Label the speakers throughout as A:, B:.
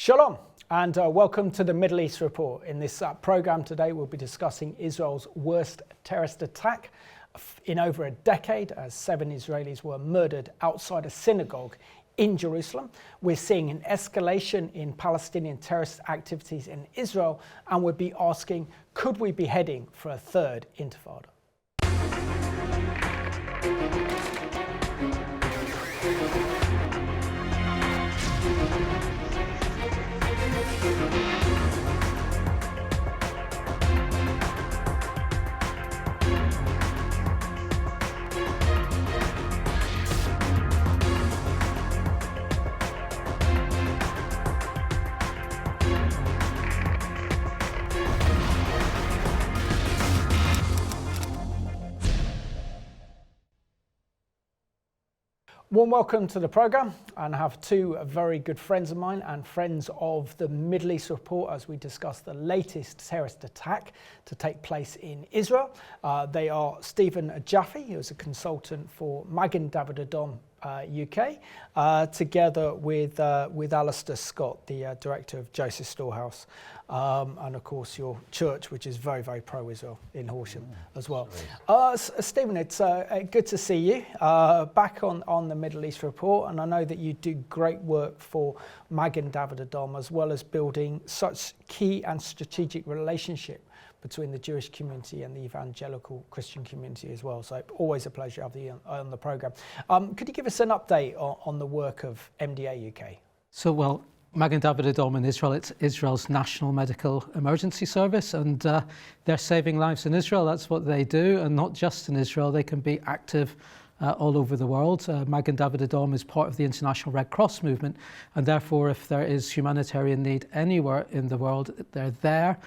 A: Shalom and welcome to the Middle East Report. In this program today we'll be discussing Israel's worst terrorist attack in over a decade, as 7 Israelis were murdered outside a synagogue in Jerusalem. We're seeing an escalation in Palestinian terrorist activities in Israel, and we'll be asking, could we be heading for a third Intifada? Warm welcome to the program, and I have two very good friends of mine and friends of the Middle East Report as we discuss the latest terrorist attack to take place in Israel. They are Stephen Jaffe, who is a consultant for Magen David Adom UK, together with Alistair Scott, the director of Joseph Storehouse, and of course your church, which is very, very pro-Israel in Horsham as well. Stephen, it's good to see you back on the Middle East Report, and I know that you do great work for Magen David Adom, as well as building such key and strategic relationship between the Jewish community and the evangelical Christian community as well. So always a pleasure to have you on the programme. Could you give us an update on the work of MDA UK?
B: So, well, Magen David Adom in Israel, it's Israel's national medical emergency service, and they're saving lives in Israel. That's what they do, and not just in Israel. They can be active all over the world. Magen David Adom is part of the International Red Cross movement, and therefore if there is humanitarian need anywhere in the world, they're there.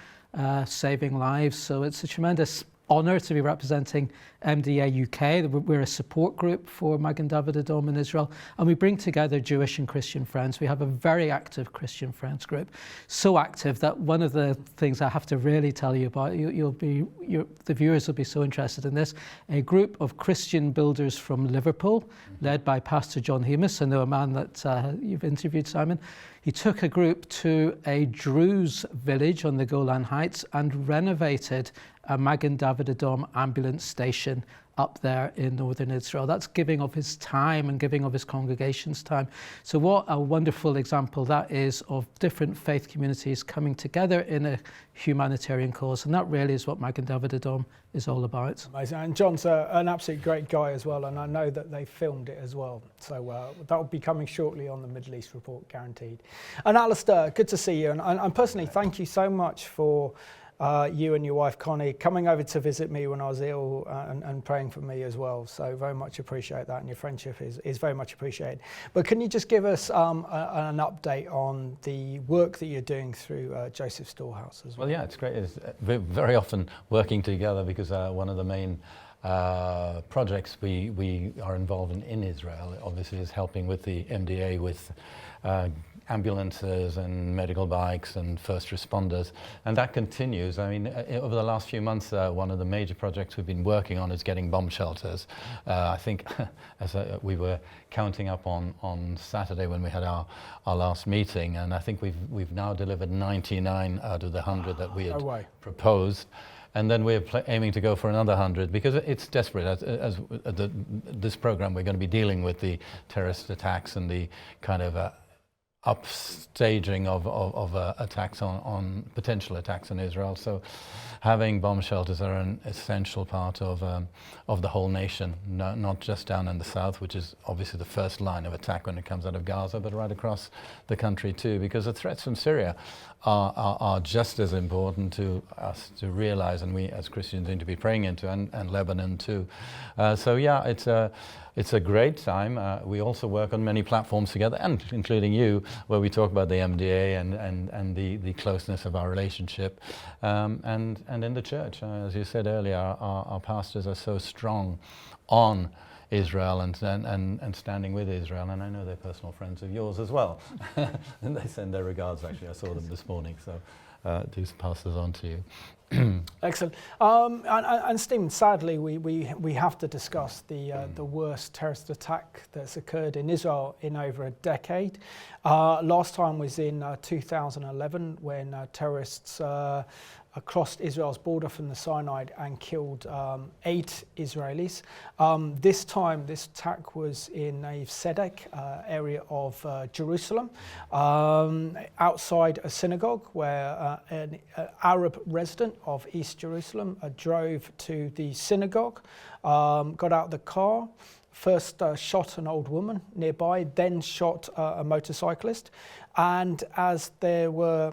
B: Saving lives. So it's a tremendous honour to be representing MDA UK. We're a support group for Magen David Adom in Israel, and we bring together Jewish and Christian friends. We have a very active Christian friends group, so active that one of the things I have to really tell you about, the viewers will be so interested in this, a group of Christian builders from Liverpool, led by Pastor John Hemus. I know a man that you've interviewed, Simon. He took a group to a Druze village on the Golan Heights and renovated a Magen David Adom ambulance station up there in northern Israel. That's giving of his time and giving of his congregation's time. So what a wonderful example that is of different faith communities coming together in a humanitarian cause. And that really is what Magen David Adom is all about.
A: Amazing. And John's an absolutely great guy as well, and I know that they filmed it as well. So that will be coming shortly on the Middle East Report, guaranteed. And Alistair, good to see you. And personally, thank you so much for you and your wife Connie coming over to visit me when I was ill and praying for me as well. So very much appreciate that, and your friendship is very much appreciated. But can you just give us an update on the work that you're doing through Joseph Storehouse as well?
C: Well, yeah, it's great. We're very often working together because one of the main projects we are involved in Israel obviously is helping with the MDA with ambulances and medical bikes and first responders, and that continues. I mean, over the last few months, one of the major projects we've been working on is getting bomb shelters. I think as we were counting up on Saturday when we had our last meeting, and I think we've now delivered 99 out of the 100 that we had proposed. And then we're aiming to go for another 100 because it's desperate. As this program, we're going to be dealing with the terrorist attacks and the kind of upstaging of attacks on potential attacks on Israel. So having bomb shelters are an essential part of the whole nation, not just down in the south, which is obviously the first line of attack when it comes out of Gaza, but right across the country too, because the threats from Syria are just as important to us to realize, and we as Christians need to be praying into, and Lebanon too. So yeah, it's a great time. We also work on many platforms together, and including you, where we talk about the MDA and the closeness of our relationship. And in the church, as you said earlier, our pastors are so strong on Israel and standing with Israel, and I know they're personal friends of yours as well. And they send their regards, actually. I saw them this morning, so do pass those on to you.
A: Excellent. And Stephen, sadly, we have to discuss the worst terrorist attack that's occurred in Israel in over a decade. Last time was in 2011 when terrorists crossed Israel's border from the Sinai and killed 8 Israelis. This time, this attack was in Neve Yaakov area of Jerusalem, outside a synagogue where an Arab resident of East Jerusalem drove to the synagogue, got out of the car, first shot an old woman nearby, then shot a motorcyclist. And as there were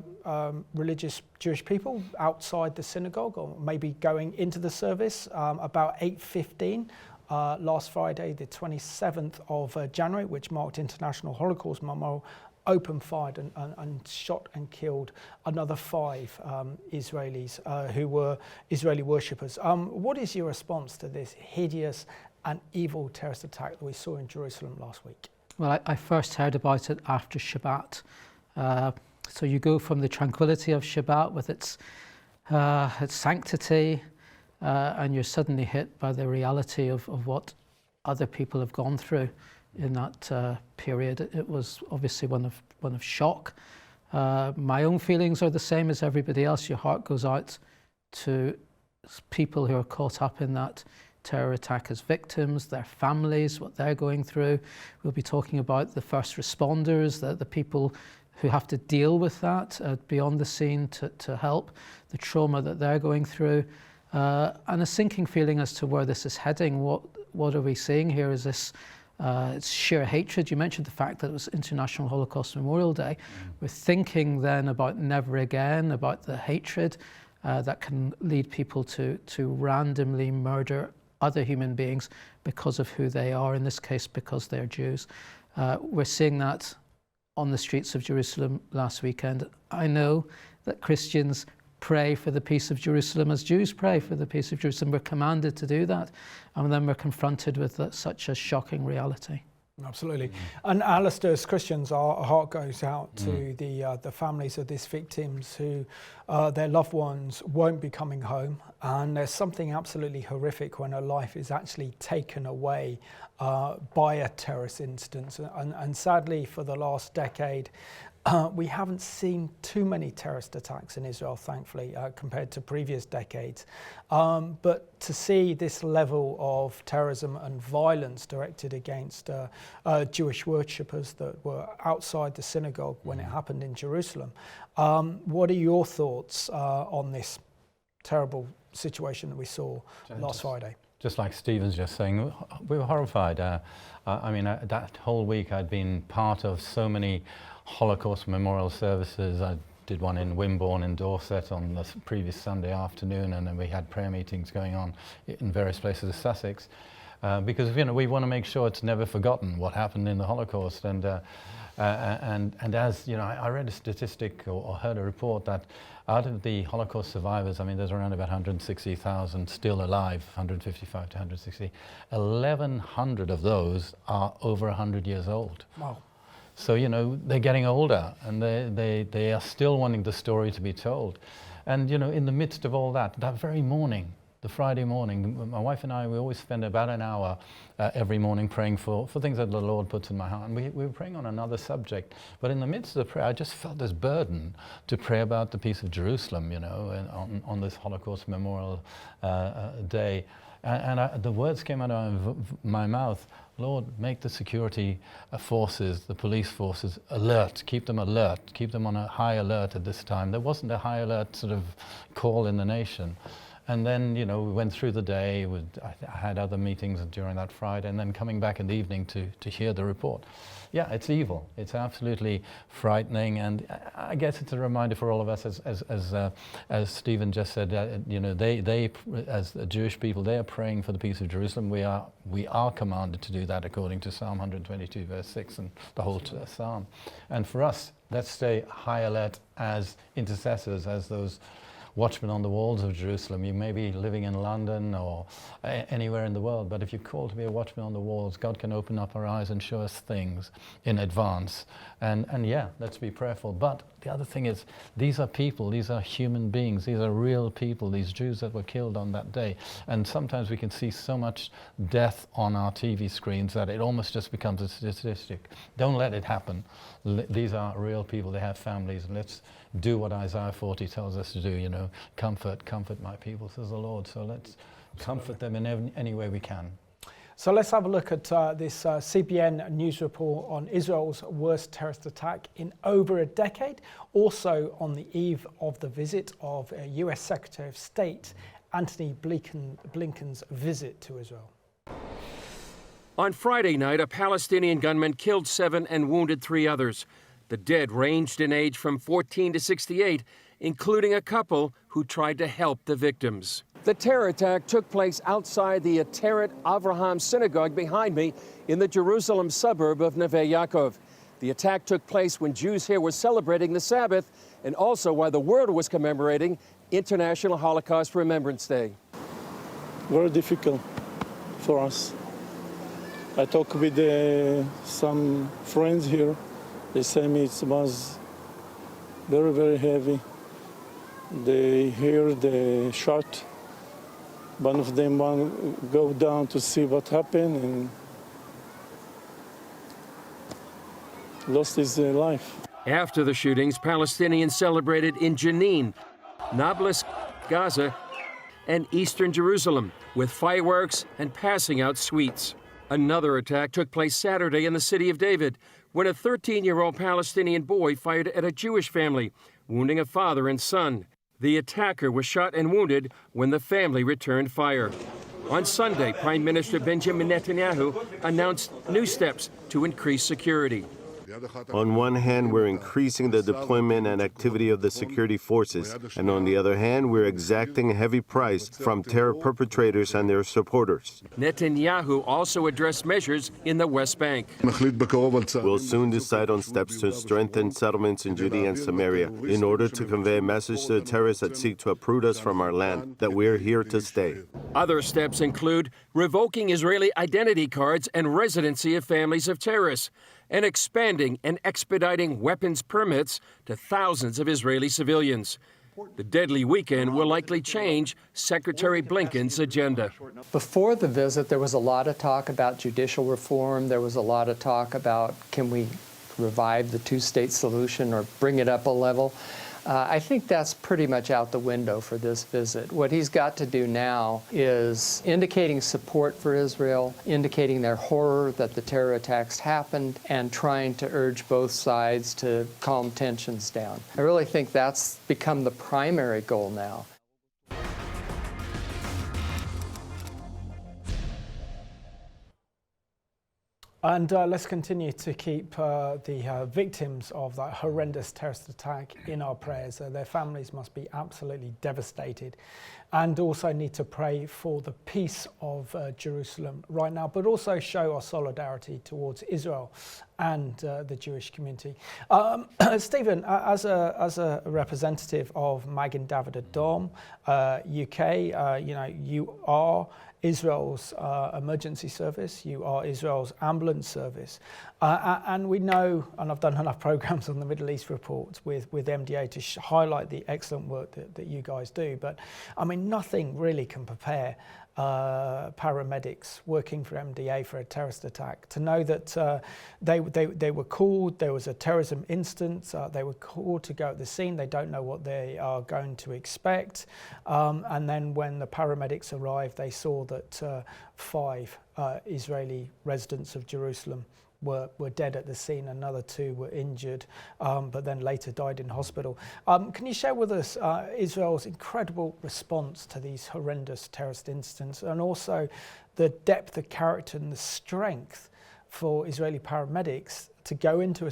A: religious Jewish people outside the synagogue, or maybe going into the service, about 8:15 last Friday, the 27th of January, which marked International Holocaust Memorial, opened fire and shot and killed another 5 Israelis who were Israeli worshippers. What is your response to this hideous and evil terrorist attack that we saw in Jerusalem last week?
B: Well, I first heard about it after Shabbat. So you go from the tranquility of Shabbat with its sanctity, and you're suddenly hit by the reality of what other people have gone through in that period. It was obviously one of shock. My own feelings are the same as everybody else. Your heart goes out to people who are caught up in that terror attack as victims, their families, what they're going through. We'll be talking about the first responders, the people who have to deal with that beyond the scene to help, the trauma that they're going through, and a sinking feeling as to where this is heading. What are we seeing here? Is this it's sheer hatred? You mentioned the fact that it was International Holocaust Memorial Day. We're thinking then about never again, about the hatred that can lead people to randomly murder other human beings because of who they are, in this case because they're Jews. We're seeing that on the streets of Jerusalem last weekend. I know that Christians pray for the peace of Jerusalem as Jews pray for the peace of Jerusalem. We're commanded to do that, and then we're confronted with such a shocking reality.
A: Absolutely. And Alistair, as Christians, our heart goes out to the families of these victims who their loved ones won't be coming home. And there's something absolutely horrific when a life is actually taken away by a terrorist incident. And sadly, for the last decade, we haven't seen too many terrorist attacks in Israel, thankfully, compared to previous decades. But to see this level of terrorism and violence directed against Jewish worshippers that were outside the synagogue when it happened in Jerusalem, what are your thoughts on this terrible situation that we saw last Friday?
C: Just like Stephen's just saying, we were horrified. That whole week I'd been part of so many Holocaust memorial services. I did one in Wimborne in Dorset on the previous Sunday afternoon, and then we had prayer meetings going on in various places of Sussex, because we want to make sure it's never forgotten what happened in the Holocaust. And as I read a statistic or heard a report that out of the Holocaust survivors, there's around about 160,000 still alive, 155 to 160. 1,100 of those are over 100 years old.
A: Wow.
C: So, they're getting older, and they are still wanting the story to be told. And, in the midst of all that very morning, the Friday morning, my wife and I, we always spend about an hour every morning praying for things that the Lord puts in my heart. And we were praying on another subject. But in the midst of the prayer, I just felt this burden to pray about the peace of Jerusalem, and on this Holocaust Memorial Day. And the words came out of my mouth, Lord, make the security forces, the police forces, alert, keep them on a high alert at this time. There wasn't a high alert sort of call in the nation. And then, we went through the day. I had other meetings during that Friday, and then coming back in the evening to hear the report. Yeah, it's evil. It's absolutely frightening, and I guess it's a reminder for all of us, as Stephen just said. They as the Jewish people, they are praying for the peace of Jerusalem. We are commanded to do that according to Psalm 122, verse 6, and the whole psalm. And for us, let's stay high alert as intercessors, as those watchman on the walls of Jerusalem. You may be living in London or anywhere in the world, but if you're called to be a watchman on the walls, God can open up our eyes and show us things in advance. And yeah, let's be prayerful. But the other thing is, these are people, these are human beings, these are real people, these Jews that were killed on that day. And sometimes we can see so much death on our TV screens that it almost just becomes a statistic. Don't let it happen. These are real people, they have families. Let's do what Isaiah 40 tells us to do, you know, comfort my people, says the Lord. So let's comfort them in any way we can.
A: So let's have a look at this CBN news report on Israel's worst terrorist attack in over a decade, also on the eve of the visit of US Secretary of State Antony Blinken's visit to Israel.
D: On Friday night, a Palestinian gunman killed 7 and wounded 3 others. The dead ranged in age from 14 to 68, including a couple who tried to help the victims. The terror attack took place outside the Ateret Avraham Synagogue behind me in the Jerusalem suburb of Neve Yaakov. The attack took place when Jews here were celebrating the Sabbath and also while the world was commemorating International Holocaust Remembrance Day.
E: Very difficult for us. I talked with some friends here. They say me it was very, very heavy. They hear the shot. One of them want to go down to see what happened and lost his life.
D: After the shootings, Palestinians celebrated in Jenin, Nablus, Gaza, and eastern Jerusalem with fireworks and passing out sweets. Another attack took place Saturday in the city of David when a 13-year-old Palestinian boy fired at a Jewish family, wounding a father and son. The attacker was shot and wounded when the family returned fire. On Sunday, Prime Minister Benjamin Netanyahu announced new steps to increase security.
F: On one hand, we're increasing the deployment and activity of the security forces, and on the other hand, we're exacting a heavy price from terror perpetrators and their supporters.
D: Netanyahu also addressed measures in the West Bank.
F: We'll soon decide on steps to strengthen settlements in Judea and Samaria in order to convey a message to the terrorists that seek to uproot us from our land, that we're here to stay.
D: Other steps include revoking Israeli identity cards and residency of families of terrorists, and expanding and expediting weapons permits to thousands of Israeli civilians. The deadly weekend will likely change Secretary Blinken's agenda.
G: Before the visit, there was a lot of talk about judicial reform. There was a lot of talk about, can we revive the two-state solution or bring it up a level? I think that's pretty much out the window for this visit. What he's got to do now is indicating support for Israel, indicating their horror that the terror attacks happened, and trying to urge both sides to calm tensions down. I really think that's become the primary goal now.
A: And let's continue to keep the victims of that horrendous terrorist attack in our prayers. Their families must be absolutely devastated, and also need to pray for the peace of Jerusalem right now, but also show our solidarity towards Israel and the Jewish community. Stephen, as a representative of Magen David Adom UK, you are Israel's emergency service, you are Israel's ambulance service, and we know, and I've done enough programs on the Middle East reports with MDA to highlight the excellent work that you guys do, but I mean, nothing really can prepare paramedics working for MDA for a terrorist attack to know that they were called, there was a terrorism instance, they were called to go at the scene, they don't know what they are going to expect, and then when the paramedics arrived, they saw that 5 Israeli residents of Jerusalem were dead at the scene, another 2 were injured, but then later died in hospital. Can you share with us Israel's incredible response to these horrendous terrorist incidents, and also the depth of character and the strength for Israeli paramedics to go into a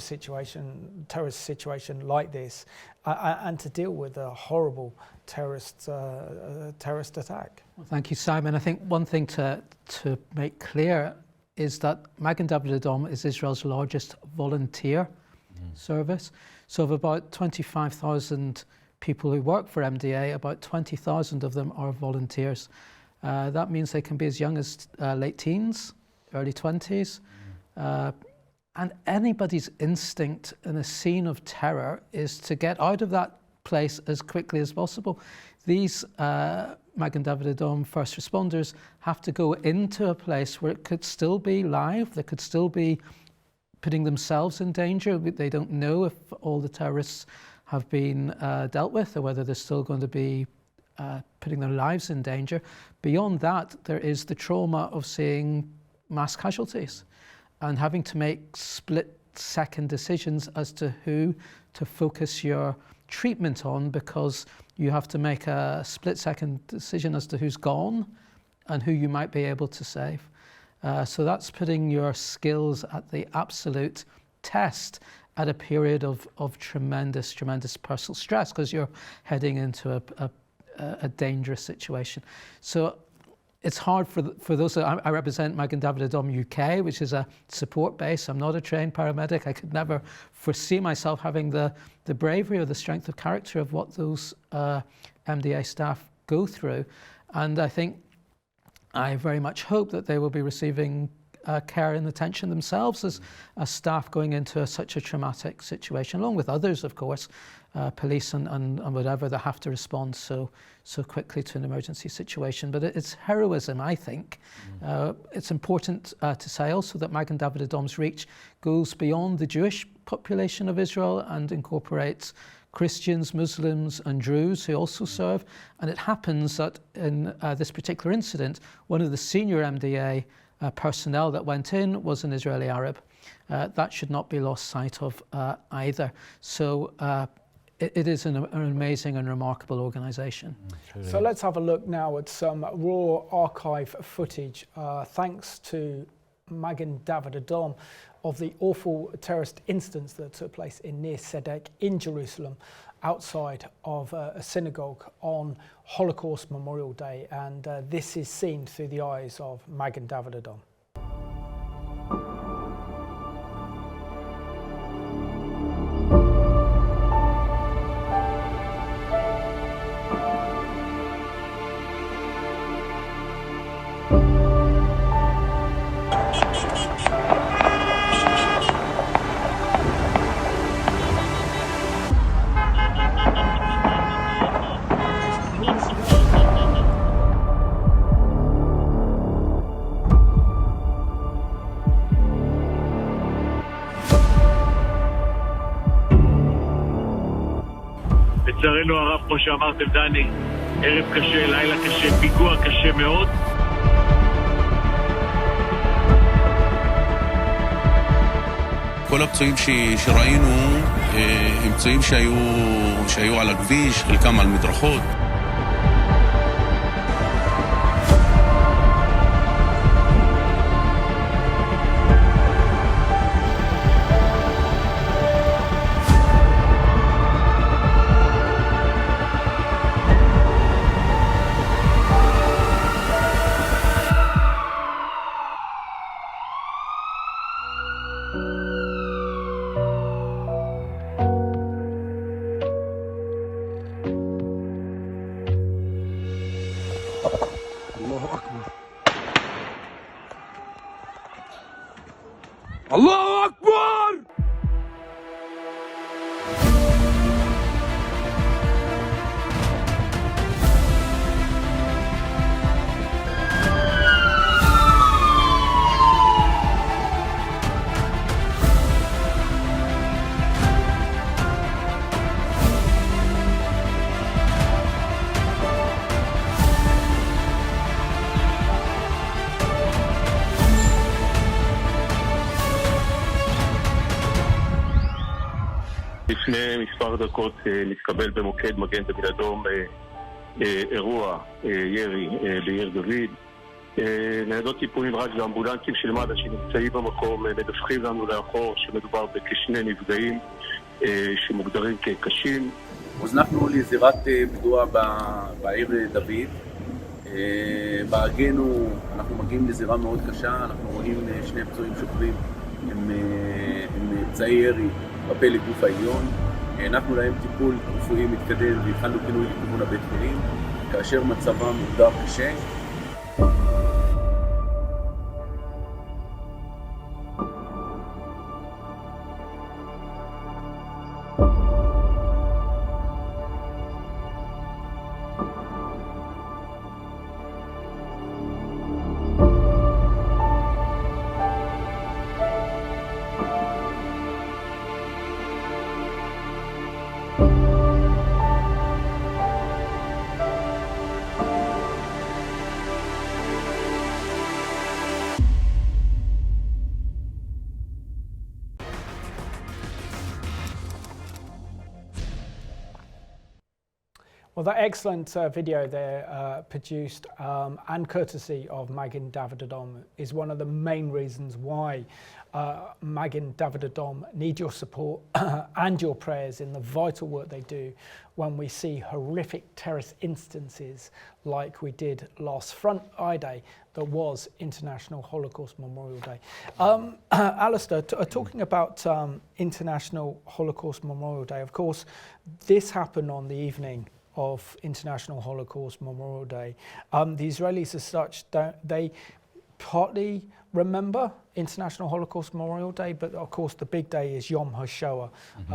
A: terrorist situation like this, and to deal with a horrible terrorist attack?
B: Well, thank you, Simon. I think one thing to make clear is that Magen David Adom is Israel's largest volunteer service. So of about 25,000 people who work for MDA, about 20,000 of them are volunteers. That means they can be as young as late teens, early 20s. And anybody's instinct in a scene of terror is to get out of that place as quickly as possible. These Magen David Adom first responders have to go into a place where it could still be live, they could still be putting themselves in danger. They don't know if all the terrorists have been dealt with or whether they're still going to be putting their lives in danger. Beyond that, there is the trauma of seeing mass casualties and having to make split-second decisions as to who to focus your treatment on, because you have to make a split-second decision as to who's gone and who you might be able to save. So that's putting your skills at the absolute test at a period of tremendous personal stress, because you're heading into a dangerous situation. So it's hard for those. I represent Magen David Adom UK, which is a support base. I'm not a trained paramedic. I could never foresee myself having the bravery or the strength of character of what those MDA staff go through. And I very much hope that they will be receiving care and attention themselves as staff going into such a traumatic situation, along with others, of course, police and whatever, that have to respond so quickly to an emergency situation. But it's heroism, I think. It's important to say also that Magen David Adom's reach goes beyond the Jewish population of Israel and incorporates Christians, Muslims and Druze who also serve. And it happens that in this particular incident, one of the senior MDA personnel that went in was an Israeli Arab. That should not be lost sight of either. So it is an amazing and remarkable organisation.
A: So let's have a look now at some raw archive footage, thanks to Magen David Adom, of the awful terrorist incidents that took place in Nir Tzedek in Jerusalem, outside of a synagogue on Holocaust Memorial Day. And this is seen through the eyes of Magen David Adom.
H: לצערנו הרב, כמו שאמרתם דני, ערב קשה, לילה קשה, פיגוע קשה מאוד.
I: כל הפצועים שראינו הם פצועים שהיו על הכביש, חלקם על מדרכות.
J: الله أكبر!
K: לפני מספר דקות מתקבל במוקד מגן דוד אדום אירוע ירי בעיר דוד. ניידות טיפול נמרץ ואמבולנסים של מד"א שנמצאים במקום מדווחים לנו לאחור שמדובר בכשני נפגעים שמוגדרים כקשים.
J: הוזנחנו לזירת פיגוע בעיר דוד. בהגנו אנחנו מגיעים לזירה מאוד קשה, אנחנו רואים שני פצועים שוכבים עם פצעי ירי בפה לגוף העליון. הענקנו להם טיפול רפואי מתקדם והתחלנו פינוי לכיוון הבית חולים, כאשר מצבם מוגדר קשה.
A: Well, that excellent video there produced and courtesy of Magen David Adom is one of the main reasons why Magen David Adom need your support and your prayers in the vital work they do when we see horrific terrorist instances like we did last Friday that was International Holocaust Memorial Day. Alistair, talking about International Holocaust Memorial Day, of course, this happened on the evening of International Holocaust Memorial Day. The Israelis as such, they partly remember International Holocaust Memorial Day, but of course the big day is Yom HaShoah,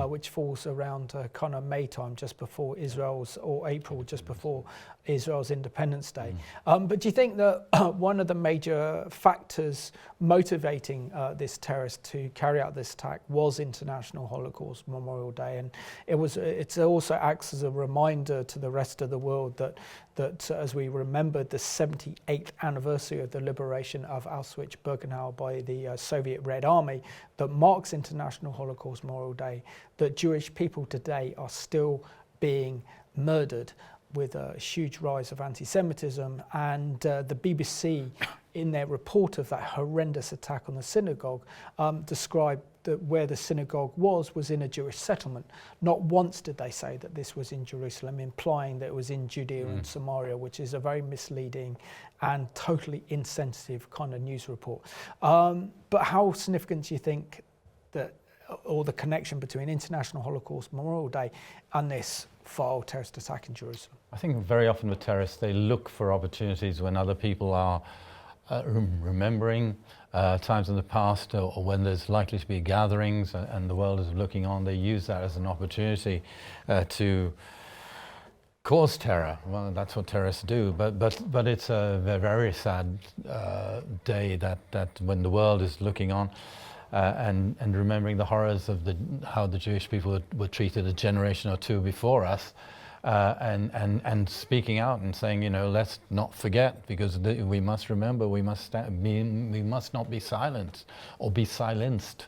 A: which falls around kind of May time, just before Israel's, or April, just before Israel's Independence Day. But do you think that one of the major factors motivating this terrorist to carry out this attack was International Holocaust Memorial Day? And it also acts as a reminder to the rest of the world that as we remembered the 78th anniversary of the liberation of Auschwitz-Birkenau by the Soviet Red Army, that marks International Holocaust Memorial Day, that Jewish people today are still being murdered, with a huge rise of anti-Semitism. And the BBC, in their report of that horrendous attack on the synagogue, described that where the synagogue was in a Jewish settlement. Not once did they say that this was in Jerusalem, implying that it was in Judea and Samaria, which is a very misleading and totally insensitive kind of news report. But how significant do you think that, or the connection between International Holocaust Memorial Day and this vile terrorist attack in Jerusalem?
C: I think very often with terrorists, they look for opportunities when other people are remembering times in the past, or when there's likely to be gatherings and the world is looking on. They use that as an opportunity to cause terror. Well, that's what terrorists do. But it's a very sad day that when the world is looking on. And remembering the horrors of how the Jewish people were treated a generation or two before us, and speaking out and saying, you know, let's not forget, because we must remember, we must not be silent or be silenced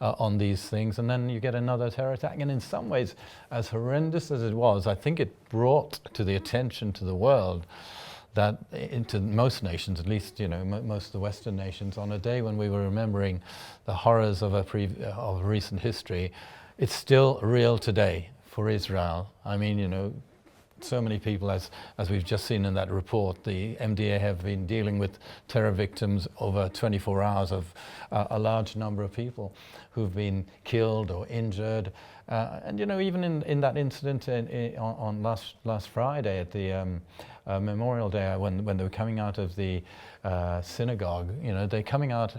C: on these things. And then you get another terror attack, and in some ways, as horrendous as it was, I think it brought to the attention to the world that into most nations, at least, you know, most of the Western nations, on a day when we were remembering the horrors of of recent history, it's still real today for Israel. I mean, you know, so many people, as we've just seen in that report, the MDA have been dealing with terror victims over 24 hours of a large number of people who've been killed or injured. And, you know, even in that incident on last Friday at the Memorial Day, when they were coming out of the synagogue, you know, they're coming out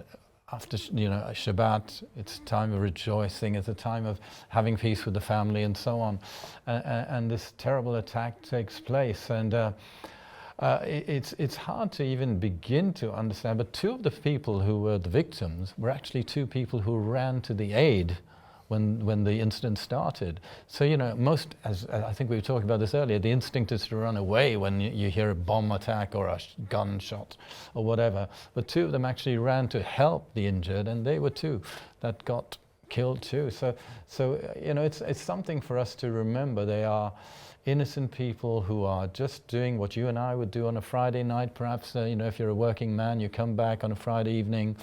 C: after, you know, Shabbat. It's a time of rejoicing, it's a time of having peace with the family and so on. And this terrible attack takes place. And it's hard to even begin to understand, but two of the people who were the victims were actually two people who ran to the aid when the incident started. So, you know, most, as I think we were talking about this earlier, the instinct is to run away when you hear a bomb attack or a gunshot or whatever. But two of them actually ran to help the injured, and they were two that got killed too. So you know, it's something for us to remember. They are innocent people who are just doing what you and I would do on a Friday night, perhaps. You know, if you're a working man, you come back on a Friday evening.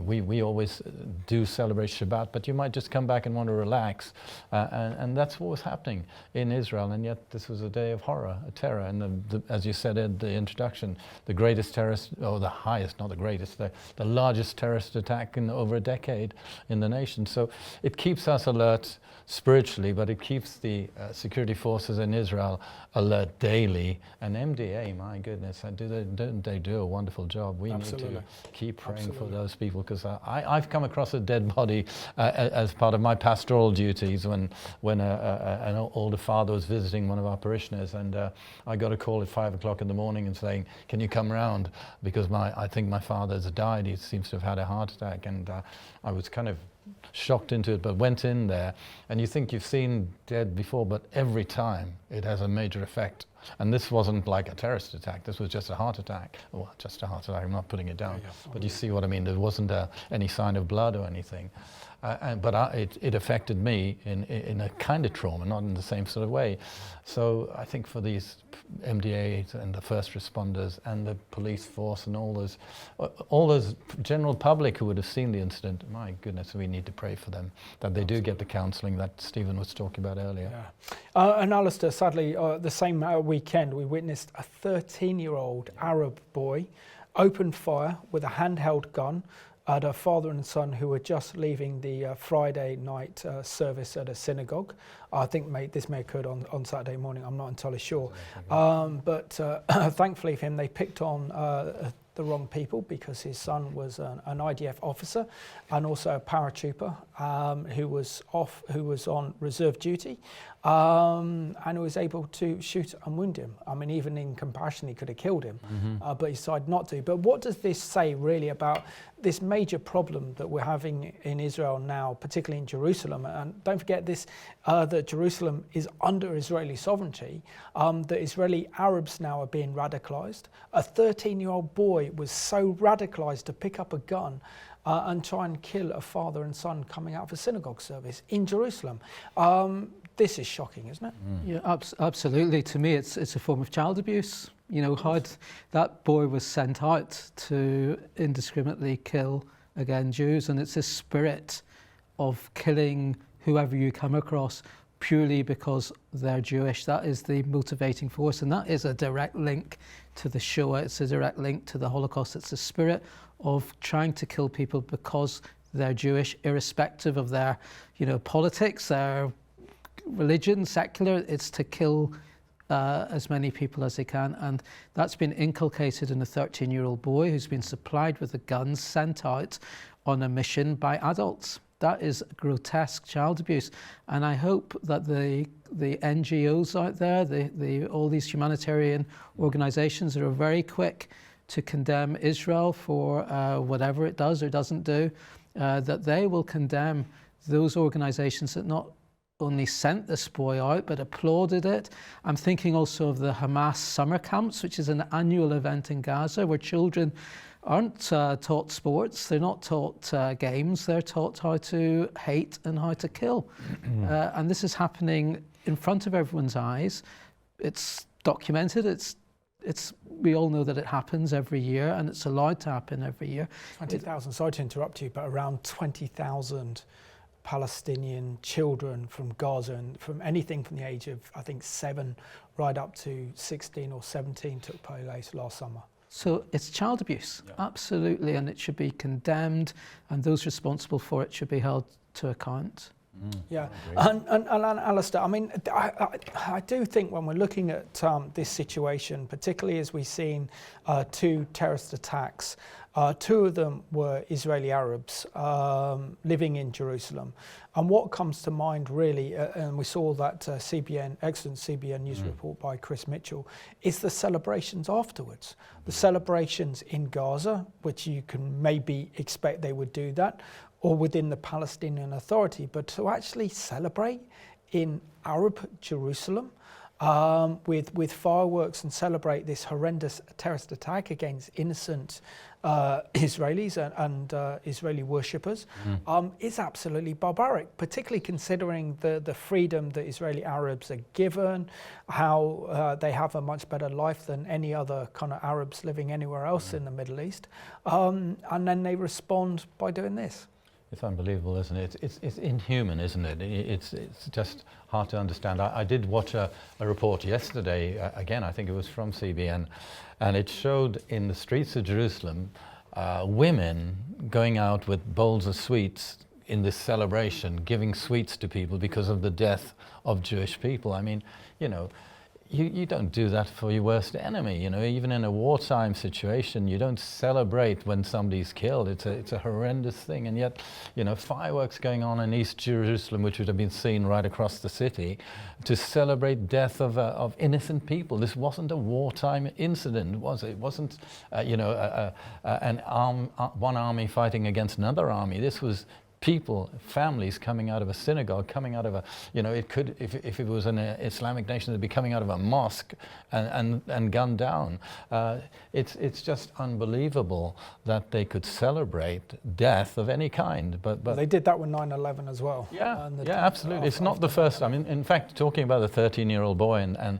C: We always do celebrate Shabbat, but you might just come back and want to relax. And that's what was happening in Israel. And yet this was a day of horror, a terror. And as you said in the introduction, the greatest terrorist, or the highest, not the greatest, the largest terrorist attack in over a decade in the nation. So it keeps us alert spiritually, but it keeps the security forces in Israel alert daily. And MDA, my goodness, they do a wonderful job. We need to keep praying for those people, because I've come across a dead body as part of my pastoral duties when an older father was visiting one of our parishioners, and I got a call at 5 o'clock in the morning and saying, can you come round, because I think my father's died. He seems to have had a heart attack. And I was kind of shocked into it, but went in there, and you think you've seen dead before, but every time it has a major effect. And this wasn't like a terrorist attack, this was just a heart attack. Well, just a heart attack, I'm not putting it down, but you see what I mean. There wasn't any sign of blood or anything. But it affected me in a kind of trauma, not in the same sort of way. So I think for these MDAs and the first responders and the police force and all those general public who would have seen the incident, my goodness, we need to pray for them, that they do get the counselling that Stephen was talking about earlier.
A: Yeah. And Alistair, sadly, the same weekend we witnessed a 13-year-old Arab boy open fire with a handheld gun at a father and son who were just leaving the Friday night service at a synagogue. I think this may have occurred on Saturday morning, I'm not entirely sure. But thankfully for him, they picked on the wrong people, because his son was an IDF officer and also a paratrooper who was on reserve duty, and who was able to shoot and wound him. I mean, even in compassion, he could have killed him, but he decided not to. But what does this say really about this major problem that we're having in Israel now, particularly in Jerusalem? And don't forget this, that Jerusalem is under Israeli sovereignty, that Israeli Arabs now are being radicalized. A 13-year-old boy was so radicalized to pick up a gun and try and kill a father and son coming out of a synagogue service in Jerusalem. This is shocking, isn't it?
B: Yeah, absolutely. To me, it's a form of child abuse. You know, how that boy was sent out to indiscriminately kill, again, Jews, and it's this spirit of killing whoever you come across purely because they're Jewish. That is the motivating force, and that is a direct link to the Shoah. It's a direct link to the Holocaust. It's the spirit of trying to kill people because they're Jewish, irrespective of their, politics, their religion, secular. It's to kill as many people as they can, and that's been inculcated in a 13-year-old boy who's been supplied with a gun, sent out on a mission by adults. That is grotesque child abuse, and I hope that the NGOs out there, all these humanitarian organisations that are very quick to condemn Israel for whatever it does or doesn't do, that they will condemn those organisations that not only sent this boy out but applauded it. I'm thinking also of the Hamas summer camps, which is an annual event in Gaza where children aren't taught sports, they're not taught games, they're taught how to hate and how to kill. And this is happening in front of everyone's eyes. It's documented, we all know that it happens every year, and it's allowed to happen every year.
A: 20,000, sorry to interrupt you, but around 20,000 Palestinian children from Gaza, and from anything from the age of, I think, 7 right up to 16 or 17 took place last summer.
B: So it's child abuse, absolutely, and it should be condemned, and those responsible for it should be held to account.
A: Yeah, and Alistair, I mean, I do think when we're looking at this situation, particularly as we've seen 2 terrorist attacks, 2 of them were Israeli Arabs living in Jerusalem. And what comes to mind really, and we saw that excellent CBN news report by Chris Mitchell, is the celebrations afterwards. The celebrations in Gaza, which you can maybe expect they would do that, or within the Palestinian Authority, but to actually celebrate in Arab Jerusalem with fireworks and celebrate this horrendous terrorist attack against innocent Israelis and Israeli worshippers is absolutely barbaric, particularly considering the freedom that Israeli Arabs are given, how they have a much better life than any other kind of Arabs living anywhere else in the Middle East. And then they respond by doing this.
C: It's unbelievable, isn't it? It's inhuman, isn't it? It's just hard to understand. I did watch a report yesterday, again, I think it was from CBN, and it showed in the streets of Jerusalem women going out with bowls of sweets in this celebration, giving sweets to people because of the death of Jewish people. I mean, you know, you don't do that for your worst enemy. You know, even in a wartime situation, you don't celebrate when somebody's killed. It's a horrendous thing. And yet, you know, fireworks going on in East Jerusalem, which would have been seen right across the city, to celebrate death of innocent people. This wasn't a wartime incident, was it? It wasn't, you know, one army fighting against another army. This was people, families coming out of a synagogue, coming out of a, you know, it could, if it was an Islamic nation, it'd be coming out of a mosque and gunned down. It's just unbelievable that they could celebrate death of any kind. But
A: they did that with 9/11 as well.
C: Yeah, yeah, absolutely. It's not the first. I mean, in fact, talking about the 13-year-old boy and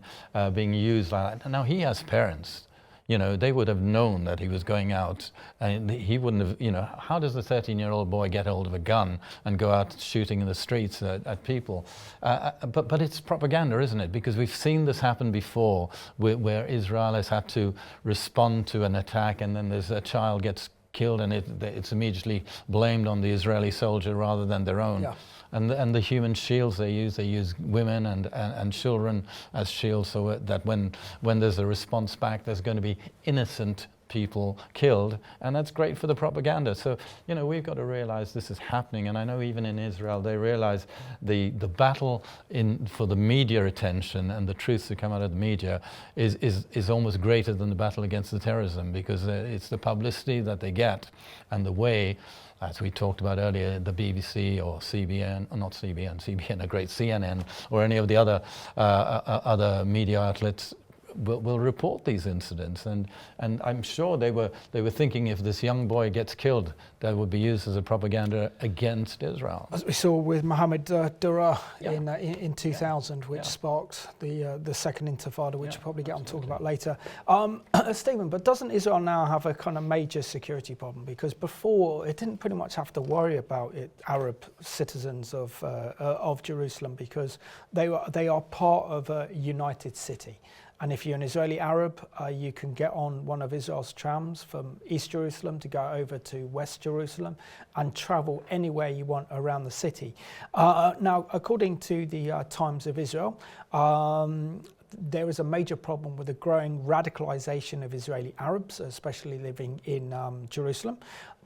C: being used like that. Now he has parents. You know, they would have known that he was going out, and he wouldn't have, you know, how does a 13-year-old boy get hold of a gun and go out shooting in the streets at people? But it's propaganda, isn't it? Because we've seen this happen before, where Israel has had to respond to an attack, and then there's a child gets killed, and it's immediately blamed on the Israeli soldier rather than their own. Yeah. And the human shields they use women and children as shields, so that when there's a response back, there's going to be innocent people killed, and that's great for the propaganda. So, you know, we've got to realize this is happening, and I know even in Israel they realize the battle for the media attention and the truth to come out of the media is almost greater than the battle against the terrorism, because it's the publicity that they get and the way, as we talked about earlier, the BBC or CBN, or not CBN, a great CNN, or any of the other media outlets will report these incidents, and I'm sure they were thinking, if this young boy gets killed, that would be used as a propaganda against Israel.
A: As we saw with Mohammed Durrah in 2000, which sparked the second Intifada, which we'll probably get on to talk about later. Stephen, but doesn't Israel now have a kind of major security problem? Because before, it didn't pretty much have to worry about Arab citizens of Jerusalem, because they are part of a united city. And if you're an Israeli Arab, you can get on one of Israel's trams from East Jerusalem to go over to West Jerusalem and travel anywhere you want around the city. Now, according to the Times of Israel, there is a major problem with the growing radicalization of Israeli Arabs, especially living in Jerusalem.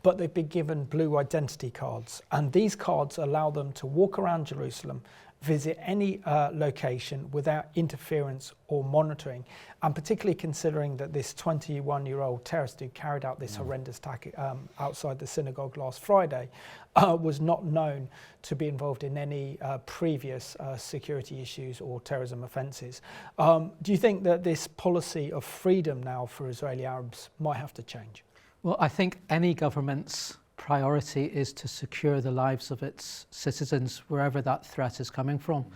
A: But they've been given blue identity cards, and these cards allow them to walk around Jerusalem, visit any location without interference or monitoring, and particularly considering that this 21-year-old terrorist who carried out this horrendous attack outside the synagogue last Friday was not known to be involved in any previous security issues or terrorism offences. Do you think that this policy of freedom now for Israeli Arabs might have to change?
B: Well, I think any government's priority is to secure the lives of its citizens wherever that threat is coming from.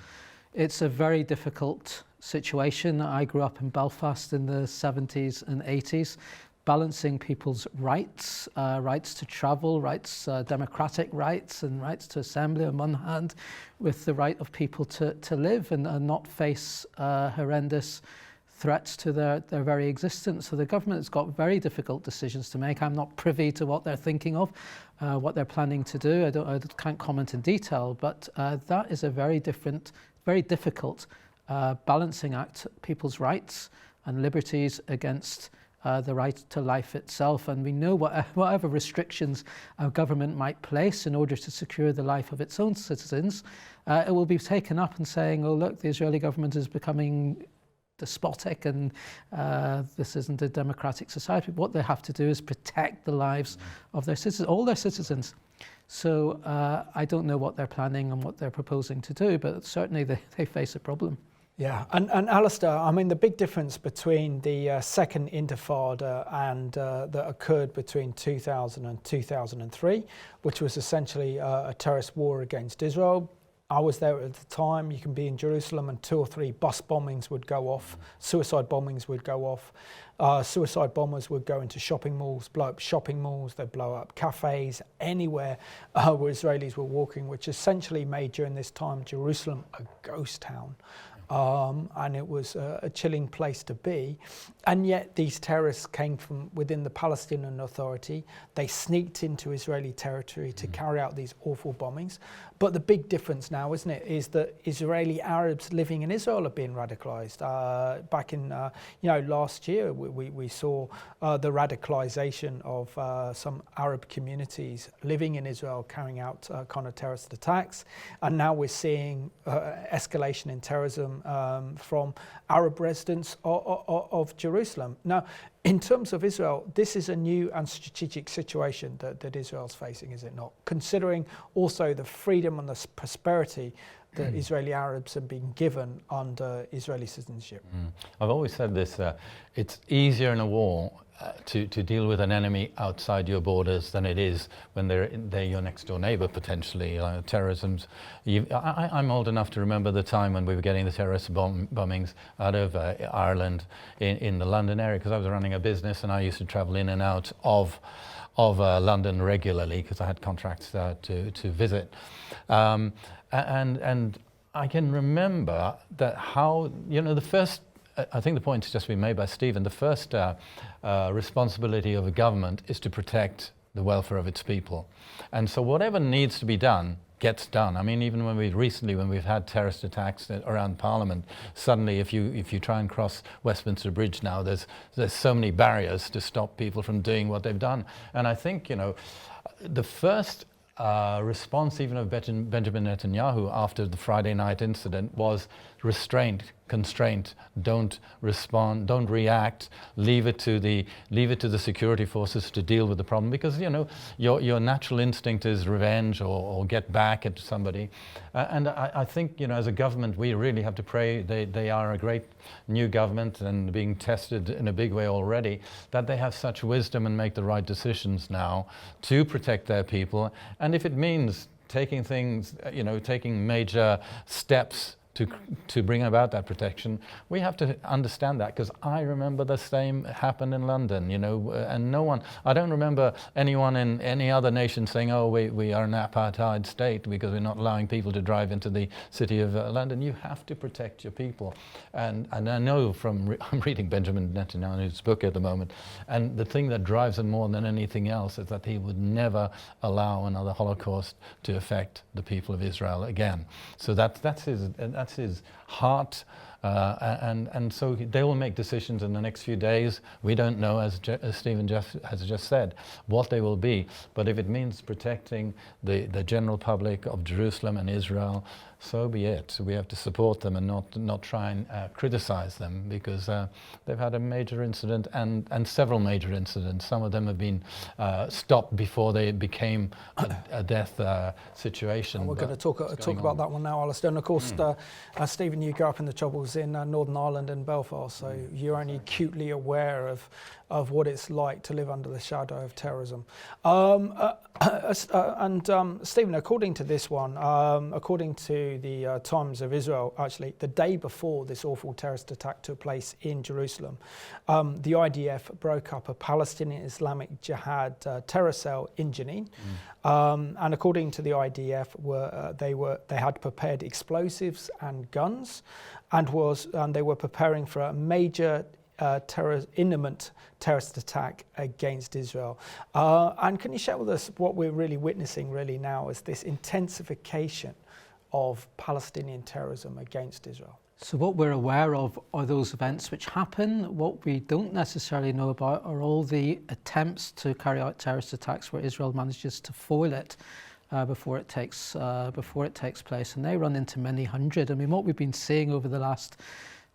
B: It's a very difficult situation. I grew up in Belfast in the 70s and 80s, balancing people's rights, rights to travel, rights, democratic rights and rights to assembly on one hand, with the right of people to live and not face horrendous threats to their very existence. So the government's got very difficult decisions to make. I'm not privy to what they're thinking of, what they're planning to do. I can't comment in detail, but that is a very difficult balancing act, people's rights and liberties against the right to life itself. And we know whatever restrictions a government might place in order to secure the life of its own citizens, it will be taken up and saying, oh look, the Israeli government is becoming despotic and this isn't a democratic society. What they have to do is protect the lives of their citizens, all their citizens. So I don't know what they're planning and what they're proposing to do, but certainly they face a problem.
A: Yeah, and Alistair, I mean, the big difference between the second Intifada and that occurred between 2000 and 2003, which was essentially a terrorist war against Israel. I was there at the time. You can be in Jerusalem and 2 or 3 bus bombings would go off, suicide bombings would go off. Suicide bombers would go into shopping malls, blow up shopping malls, they'd blow up cafes, anywhere where Israelis were walking, which essentially made during this time Jerusalem a ghost town. and it was a chilling place to be. And yet these terrorists came from within the Palestinian Authority. They sneaked into Israeli territory to carry out these awful bombings. But the big difference now, isn't it, is that Israeli Arabs living in Israel are being radicalized. Back in last year, we saw the radicalization of some Arab communities living in Israel carrying out counter-terrorist attacks. And now we're seeing escalation in terrorism from Arab residents of Jerusalem. Now, in terms of Israel, this is a new and strategic situation that Israel's facing, is it not? Considering also the freedom and the prosperity that Israeli Arabs have been given under Israeli citizenship.
C: I've always said this, it's easier in a war to deal with an enemy outside your borders than it is when they're your next door neighbor potentially. Terrorism's. I'm old enough to remember the time when we were getting the terrorist bombings out of Ireland in the London area, because I was running a business and I used to travel in and out of London regularly because I had contracts to visit, and I can remember that how the first. I think the point's just been made by Stephen. The first responsibility of a government is to protect the welfare of its people. And so whatever needs to be done gets done. I mean, even when we've had terrorist attacks around Parliament, suddenly if you try and cross Westminster Bridge now, there's so many barriers to stop people from doing what they've done. And I think, the first response even of Benjamin Netanyahu after the Friday night incident was restraint, constraint. Don't respond, don't react. Leave it to the security forces to deal with the problem, because your natural instinct is revenge or get back at somebody. And I think as a government we really have to pray. They are a great new government and being tested in a big way already, that they have such wisdom and make the right decisions now to protect their people. And if it means taking things, taking major steps to bring about that protection, we have to understand that, because I remember the same happened in London, and I don't remember anyone in any other nation saying, oh, we are an apartheid state because we're not allowing people to drive into the city of London. You have to protect your people. And I know I'm reading Benjamin Netanyahu's book at the moment, and the thing that drives him more than anything else is that he would never allow another Holocaust to affect the people of Israel again. So that's his heart, and so they will make decisions in the next few days. We don't know, as Stephen has just said, what they will be, but if it means protecting the general public of Jerusalem and Israel, so be it. We have to support them and not try and criticize them, because they've had a major incident and several major incidents. Some of them have been stopped before they became a death situation.
A: And we're going to talk about that one now, Alistair. And of course, Stephen, you grew up in the Troubles in Northern Ireland and Belfast, so you're only acutely aware of what it's like to live under the shadow of terrorism. Stephen, according to this one, according to the Times of Israel, actually, the day before this awful terrorist attack took place in Jerusalem, the IDF broke up a Palestinian Islamic Jihad terror cell in Jenin. And according to the IDF, they had prepared explosives and guns, and they were preparing for a major imminent terrorist attack against Israel. And can you share with us what we're really witnessing now is this intensification of Palestinian terrorism against Israel?
B: So what we're aware of are those events which happen. What we don't necessarily know about are all the attempts to carry out terrorist attacks where Israel manages to foil it before it takes place, and they run into many hundred. I mean, what we've been seeing over the last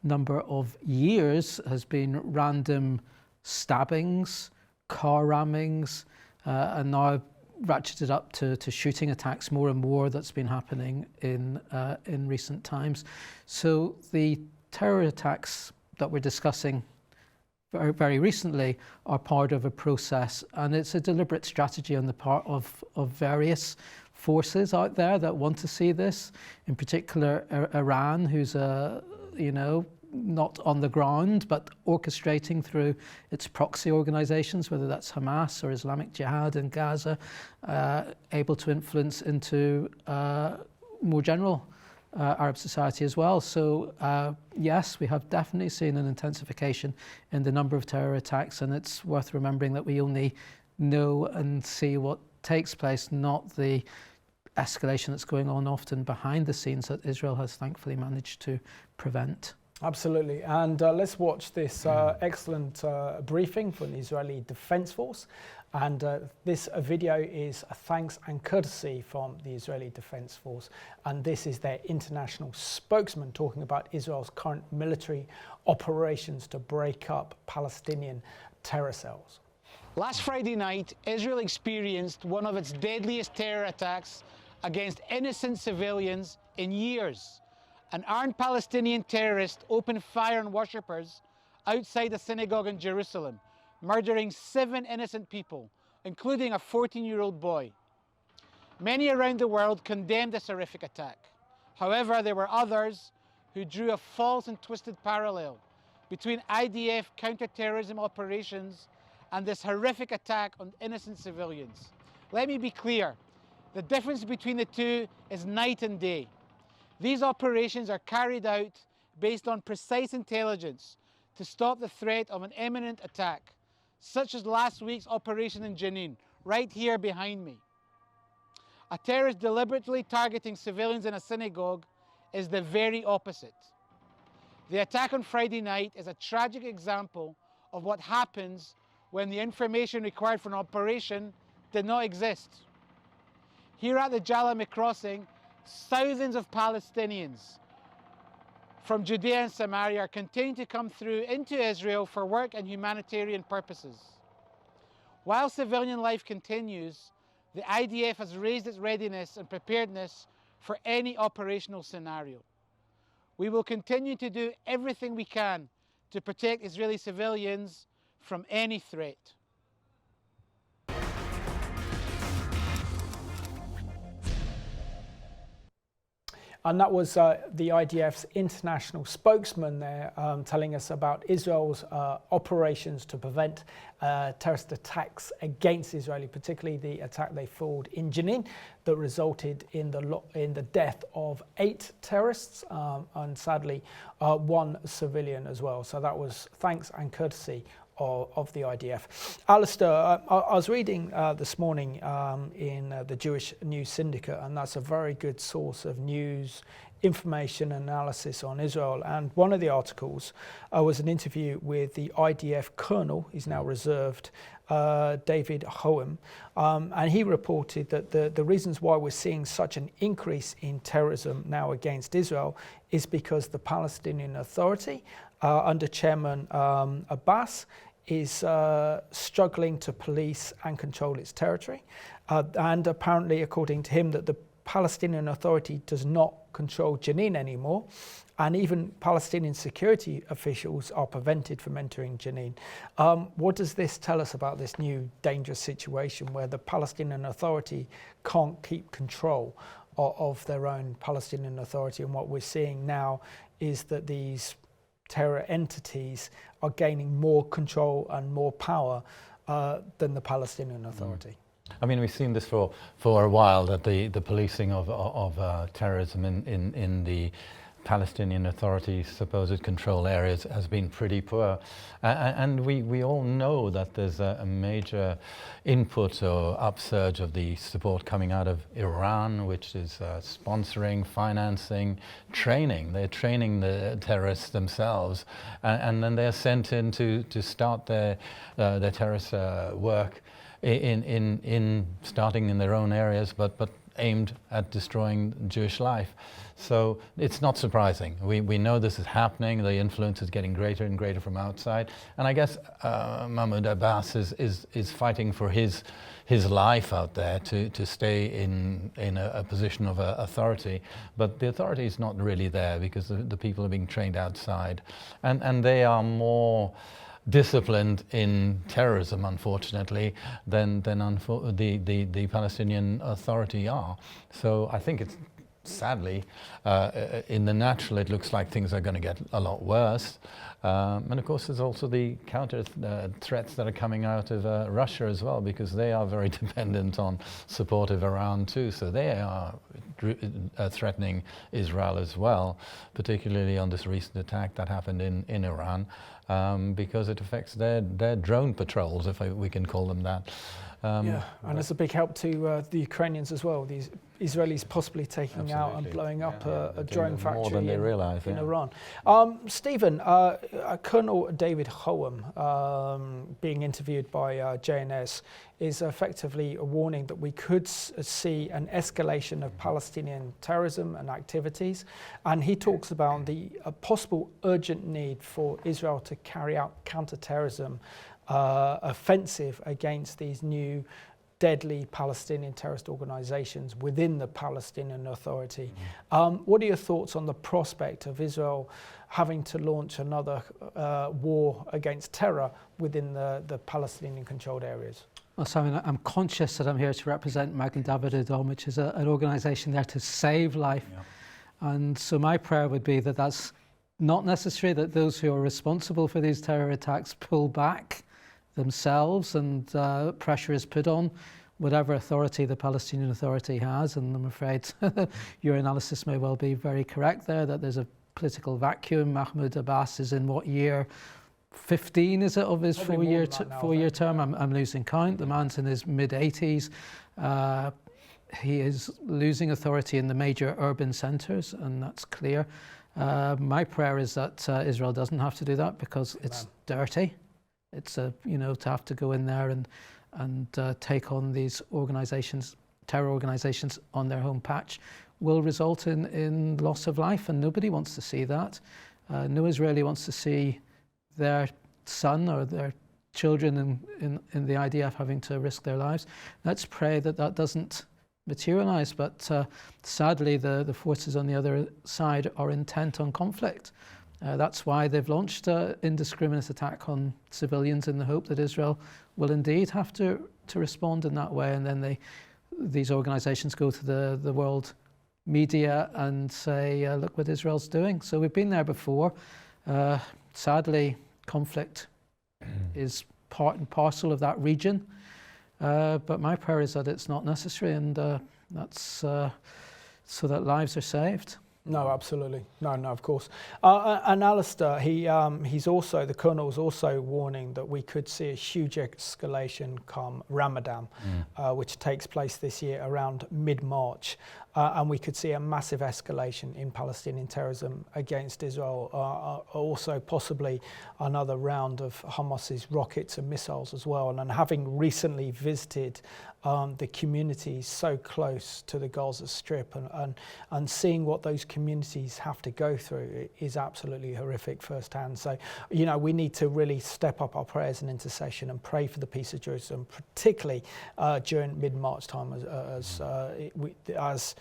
B: number of years has been random stabbings, car rammings, and now ratcheted up to shooting attacks more and more. That's been happening in recent times. So the terror attacks that we're discussing very, very recently are part of a process, and it's a deliberate strategy on the part of various forces out there that want to see this, in particular Iran, who's not on the ground, but orchestrating through its proxy organizations, whether that's Hamas or Islamic Jihad in Gaza, able to influence into more general Arab society as well. So yes, we have definitely seen an intensification in the number of terror attacks, and it's worth remembering that we only know and see what takes place, not the escalation that's going on often behind the scenes that Israel has thankfully managed to prevent.
A: Absolutely, and let's watch this excellent briefing from the Israeli Defense Force. And this video is a thanks and courtesy from the Israeli Defense Force. And this is their international spokesman talking about Israel's current military operations to break up Palestinian terror cells.
L: Last Friday night, Israel experienced one of its deadliest terror attacks against innocent civilians in years. An armed Palestinian terrorist opened fire on worshippers outside a synagogue in Jerusalem, murdering 7 innocent people, including a 14-year-old boy. Many around the world condemned this horrific attack. However, there were others who drew a false and twisted parallel between IDF counter-terrorism operations and this horrific attack on innocent civilians. Let me be clear, the difference between the two is night and day. These operations are carried out based on precise intelligence to stop the threat of an imminent attack, such as last week's operation in Jenin, right here behind me. A terrorist deliberately targeting civilians in a synagogue is the very opposite. The attack on Friday night is a tragic example of what happens when the information required for an operation did not exist. Here at the Jalami crossing, thousands of Palestinians from Judea and Samaria are continuing to come through into Israel for work and humanitarian purposes. While civilian life continues, the IDF has raised its readiness and preparedness for any operational scenario. We will continue to do everything we can to protect Israeli civilians from any threat.
A: And that was the IDF's international spokesman there telling us about Israel's operations to prevent terrorist attacks against Israel, particularly the attack they fought in Jenin that resulted in the death of 8 terrorists and sadly 1 civilian as well. So that was thanks and courtesy of the IDF. Alistair, I was reading this morning in the Jewish News Syndicate, and that's a very good source of news, information, analysis on Israel. And one of the articles was an interview with the IDF colonel, he's now reserved, David Hoem, and he reported that the reasons why we're seeing such an increase in terrorism now against Israel is because the Palestinian Authority under Chairman Abbas is struggling to police and control its territory. And apparently, according to him, that the Palestinian Authority does not control Jenin anymore. And even Palestinian security officials are prevented from entering Jenin. What does this tell us about this new dangerous situation where the Palestinian Authority can't keep control of their own Palestinian Authority? And what we're seeing now is that these terror entities are gaining more control and more power than the Palestinian Authority.
C: I mean, we've seen this for a while, that the policing of terrorism in the Palestinian Authority's supposed control areas has been pretty poor. And we all know that there's a major input or upsurge of the support coming out of Iran, which is sponsoring, financing, training. They're training the terrorists themselves, and then they're sent in to start their terrorist work in starting in their own areas, but aimed at destroying Jewish life. So it's not surprising. We know this is happening. The influence is getting greater and greater from outside. And I guess Mahmoud Abbas is fighting for his life out there to stay in a position of authority. But the authority is not really there because the people are being trained outside. And they are more disciplined in terrorism, unfortunately, than the Palestinian Authority are. So I think it's sadly, in the natural, it looks like things are going to get a lot worse. And of course, there's also the counter threats that are coming out of Russia as well, because they are very dependent on support of Iran too. So they are threatening Israel as well, particularly on this recent attack that happened in Iran, because it affects their drone patrols, if we can call them that.
A: And it's a big help to the Ukrainians as well. These Israelis possibly taking out and blowing up a drone factory
C: more than they realize,
A: in Iran. Stephen, Colonel David Hoem, being interviewed by JNS, is effectively a warning that we could see an escalation of Palestinian terrorism and activities. And he talks about the possible urgent need for Israel to carry out counter-terrorism offensive against these new deadly Palestinian terrorist organizations within the Palestinian Authority. What are your thoughts on the prospect of Israel having to launch another war against terror within the Palestinian-controlled areas?
B: Well, Simon, I'm conscious that I'm here to represent Magen David Adom, which is an organisation there to save life. And so my prayer would be that that's not necessary, that those who are responsible for these terror attacks pull back themselves and pressure is put on whatever authority the Palestinian Authority has. And I'm afraid your analysis may well be very correct there, that there's a political vacuum. Mahmoud Abbas is in what year? 15, is it, of his four-year term? I'm losing count. The man's in his mid-80s. He is losing authority in the major urban centres, and that's clear. My prayer is that Israel doesn't have to do that, because it's dirty. It's to have to go in there and take on these organisations, terror organisations, on their home patch, will result in loss of life, and nobody wants to see that. No Israeli wants to see their son or their children in the idea of having to risk their lives. Let's pray that that doesn't materialise, but sadly the forces on the other side are intent on conflict. That's why they've launched an indiscriminate attack on civilians, in the hope that Israel will indeed have to respond in that way, and then these organisations go to the world media and say, look what Israel's doing. So we've been there before. Sadly, conflict is part and parcel of that region, but my prayer is that it's not necessary, and that's so that lives are saved.
A: No, absolutely. No, of course. And Alistair, the Colonel's also warning that we could see a huge escalation come Ramadan, which takes place this year around mid-March. And we could see a massive escalation in Palestinian terrorism against Israel, also possibly another round of Hamas's rockets and missiles as well. And having recently visited the communities so close to the Gaza Strip and seeing what those communities have to go through is absolutely horrific firsthand. So, we need to really step up our prayers and intercession and pray for the peace of Jerusalem, particularly during mid-March time as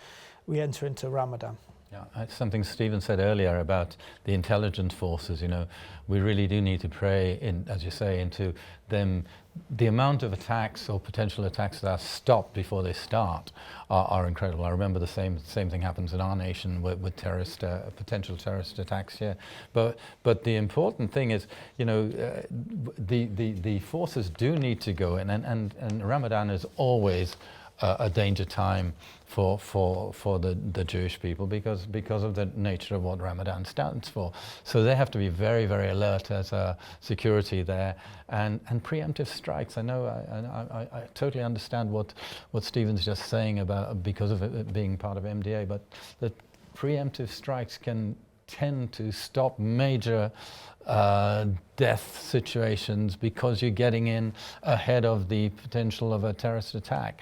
A: we enter into Ramadan.
C: Yeah, something Stephen said earlier about the intelligence forces. We really do need to pray, as you say, into them. The amount of attacks or potential attacks that are stopped before they start are incredible. I remember the same thing happens in our nation with potential terrorist attacks here. But the important thing is, the forces do need to go in, and Ramadan is always a danger time for the Jewish people because of the nature of what Ramadan stands for. So they have to be very, very alert as security there, and preemptive strikes. I know I totally understand what Stephen's just saying about because of it being part of MDA, but the preemptive strikes can tend to stop major death situations because you're getting in ahead of the potential of a terrorist attack.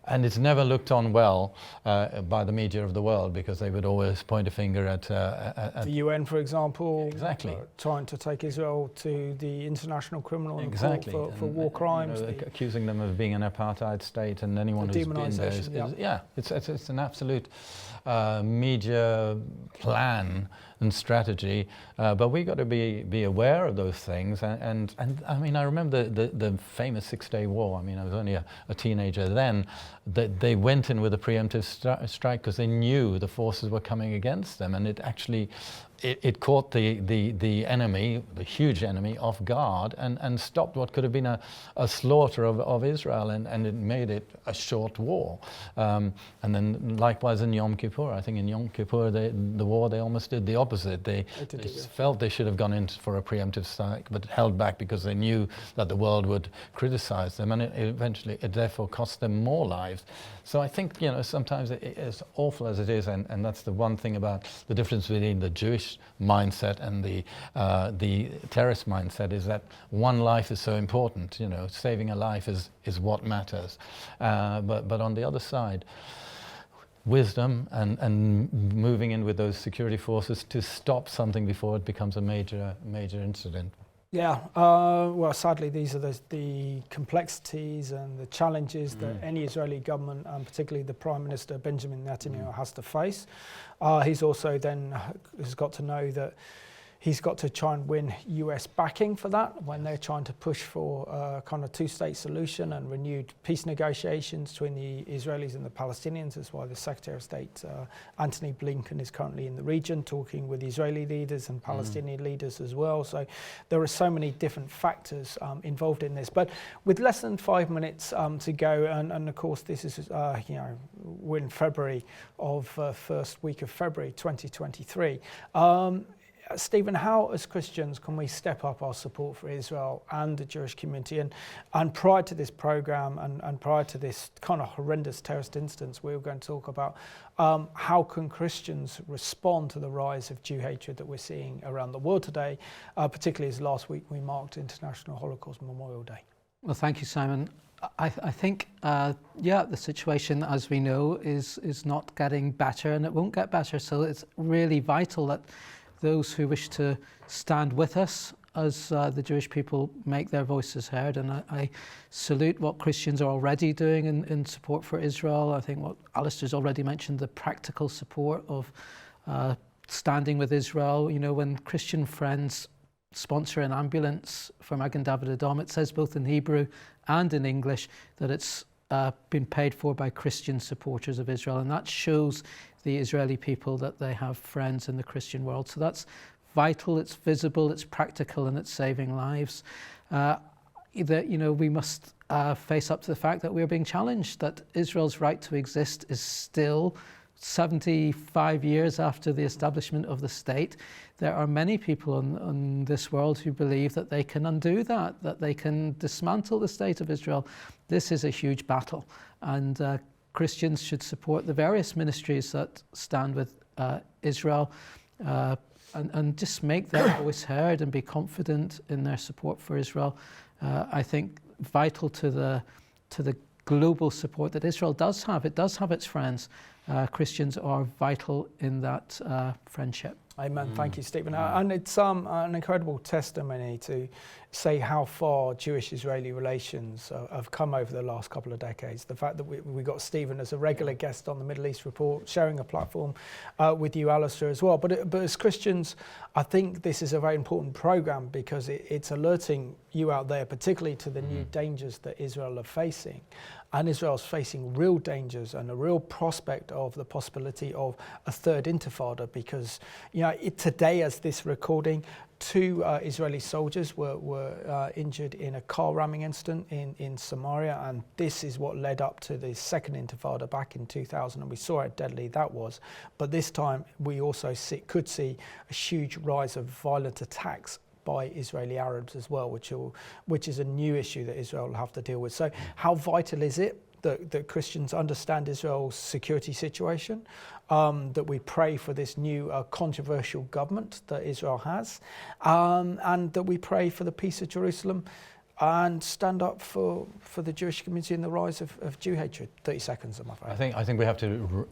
C: And it's never looked on well by the media of the world, because they would always point a finger at
A: the UN, for example,
C: exactly,
A: trying to take Israel to the International Criminal Court for war crimes,
C: accusing them of being an apartheid state, and anyone who's been there it's an absolute media plan and strategy, but we got to be aware of those things. And I mean, I remember the famous 6-day war. I mean, I was only a teenager then. That they went in with a preemptive strike because they knew the forces were coming against them, and it actually it caught the enemy, the huge enemy, off guard and stopped what could have been a slaughter of Israel, and it made it a short war. And then likewise in Yom Kippur, I think in Yom Kippur, the war, they almost did the opposite. They felt they should have gone in for a preemptive strike, but held back because they knew that the world would criticize them, and eventually it therefore cost them more lives. So I think, sometimes as awful as it is, and that's the one thing about the difference between the Jewish mindset and the terrorist mindset, is that one life is so important. Saving a life is what matters. But on the other side, wisdom and moving in with those security forces to stop something before it becomes a major incident.
A: Yeah, well, sadly, these are the complexities and the challenges that any Israeli government, and particularly the Prime Minister Benjamin Netanyahu, has to face. He's also then has got to know that he's got to try and win US backing for that when they're trying to push for a kind of two-state solution and renewed peace negotiations between the Israelis and the Palestinians. That's why the Secretary of State, Antony Blinken, is currently in the region talking with Israeli leaders and Palestinian leaders as well. So there are so many different factors involved in this. But with less than 5 minutes to go, and of course this is, we're in February of first week of February 2023. Stephen, how as Christians can we step up our support for Israel and the Jewish community? And prior to this program and prior to this kind of horrendous terrorist instance, we were going to talk about how can Christians respond to the rise of Jew hatred that we're seeing around the world today, particularly as last week we marked International Holocaust Memorial Day.
B: Well, thank you, Simon. I think, the situation, as we know, is not getting better, and it won't get better. So it's really vital that those who wish to stand with us as the Jewish people make their voices heard. And I salute what Christians are already doing in support for Israel. I think what Alistair's already mentioned, the practical support of standing with Israel. When Christian friends sponsor an ambulance for Magen David Adom, it says both in Hebrew and in English that it's been paid for by Christian supporters of Israel, and that shows the Israeli people that they have friends in the Christian world. So that's vital, it's visible, it's practical, and it's saving lives. We must face up to the fact that we're being challenged, that Israel's right to exist is still 75 years after the establishment of the state. There are many people in this world who believe that they can undo that they can dismantle the state of Israel. This is a huge battle, and Christians should support the various ministries that stand with Israel and just make their voice heard and be confident in their support for Israel. I think vital to the global support that Israel does have. It does have its friends. Christians are vital in that friendship.
A: Amen. Thank you, Stephen. And it's an incredible testimony to say how far Jewish-Israeli relations have come over the last couple of decades. The fact that we got Stephen as a regular guest on the Middle East Report, sharing a platform with you, Alistair, as well. But as Christians, I think this is a very important program because it's alerting you out there, particularly to the new dangers that Israel are facing. And Israel's facing real dangers and a real prospect of the possibility of a third intifada because, today as this recording, 2 Israeli soldiers were injured in a car ramming incident in Samaria, and this is what led up to the second intifada back in 2000, and we saw how deadly that was. But this time we also could see a huge rise of violent attacks by Israeli Arabs as well, which is a new issue that Israel will have to deal with. So how vital is it that Christians understand Israel's security situation, that we pray for this new controversial government that Israel has, and that we pray for the peace of Jerusalem and stand up for the Jewish community and the rise of Jew hatred. 30 seconds, I'm afraid.
C: I think we have to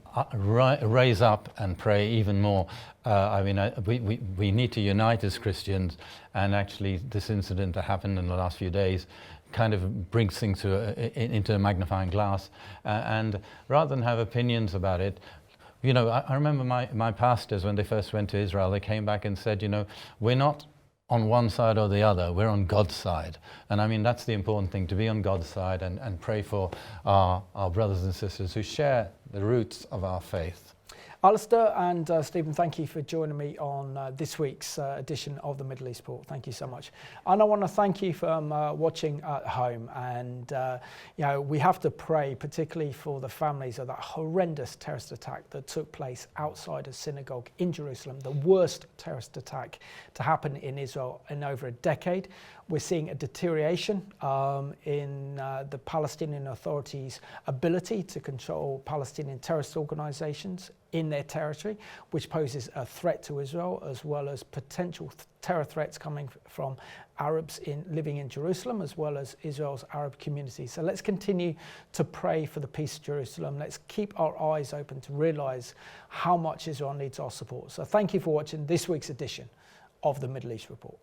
C: raise up and pray even more. We need to unite as Christians, and actually this incident that happened in the last few days kind of brings things into a magnifying glass, and rather than have opinions about it, I remember my pastors, when they first went to Israel, they came back and said, we're not on one side or the other, we're on God's side. And that's the important thing, to be on God's side and pray for our brothers and sisters who share the roots of our faith.
A: Alistair and Stephen, thank you for joining me on this week's edition of the Middle East Report. Thank you so much. And I want to thank you for watching at home. And you know, we have to pray, particularly for the families of that horrendous terrorist attack that took place outside a synagogue in Jerusalem, the worst terrorist attack to happen in Israel in over a decade. We're seeing a deterioration in the Palestinian Authority's ability to control Palestinian terrorist organizations in their territory, which poses a threat to Israel, as well as potential terror threats coming from Arabs living in Jerusalem, as well as Israel's Arab community. So let's continue to pray for the peace of Jerusalem. Let's keep our eyes open to realize how much Israel needs our support. So thank you for watching this week's edition of the Middle East Report.